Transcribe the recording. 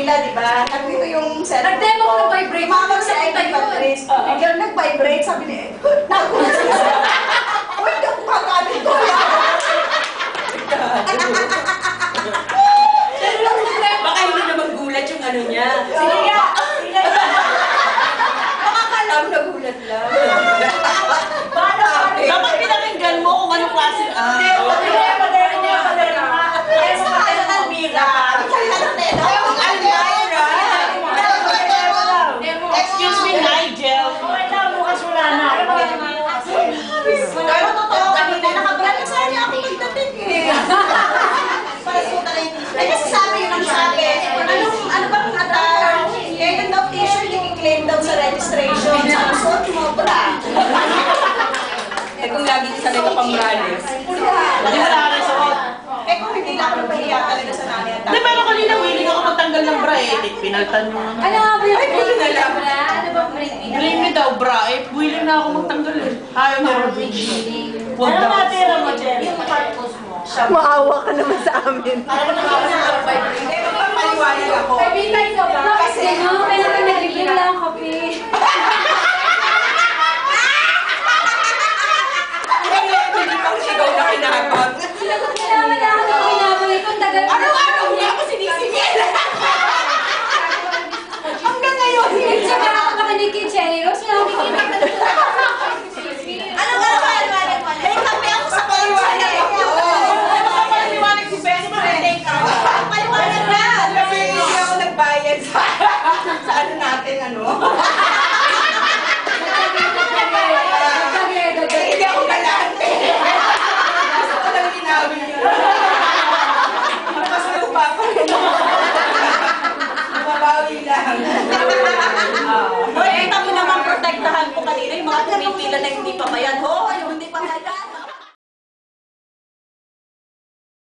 Manila, di ba? Nandito yung cellphone. Nag-demo ko ng vibrate. Tumawag si Ivy Patrice. Biglang nag-vibrate, sabi ni nagulat siya. Uy, hindi ako kagamit ko. Baka hindi naman gulat yung ano niya. Sige nga. Makakalam na gulat lang. Dapat pinakinggan mo kung anong klase. Excuse me, Nigel. Pero totoo, kanina nakabrand na sana ako magdating eh. Eh kasi sabi yun ang sabi, ano bang attire? Eh yung daw t-shirt yung i-claim daw sa registration. Sa suot mo, bra. Eh kung lagi sanay ka pang brales. Hindi mo na suot. Eh kung hindi lang ako napahiya talaga sa nanay at Hindi, pero kanina willing ako magtanggal ng bra eh. Pinaltan mo naman. Ano nga ba yung Ay, na lang. Ano ba break? Blame me daw, bra eh. Willing na ako magtanggal eh. Ayaw na rin. Huwag daw. yung purpose mo. Maawa ka naman sa amin. Hindi, magpapaliwanag ako. Kaibigan ko ba? Kasi ano, kailangan nag-review lang kape. Hindi pang sigaw na kinakot. Kailangan na ako ng pinabalik kung tagal. Ano niya ako sinisingil? Hanggang ngayon, Hindi siya ako makinig kay Jenny Rose. Sinabi ko na. ano ba paliwanag mo? May kape ako sa paliwanag ako. Paliwanag si Benny, Take out. Paliwanag na. Kasi hindi ako nagbayad sa ano natin, ano? Hindi ako galante. Gusto ko lang ginawin yun. Mas lupa pa rin. Mabawi lang. Hoy, kita mo naman protektahan ko kanina yung mga pumipila na hindi pa bayad. Hoy!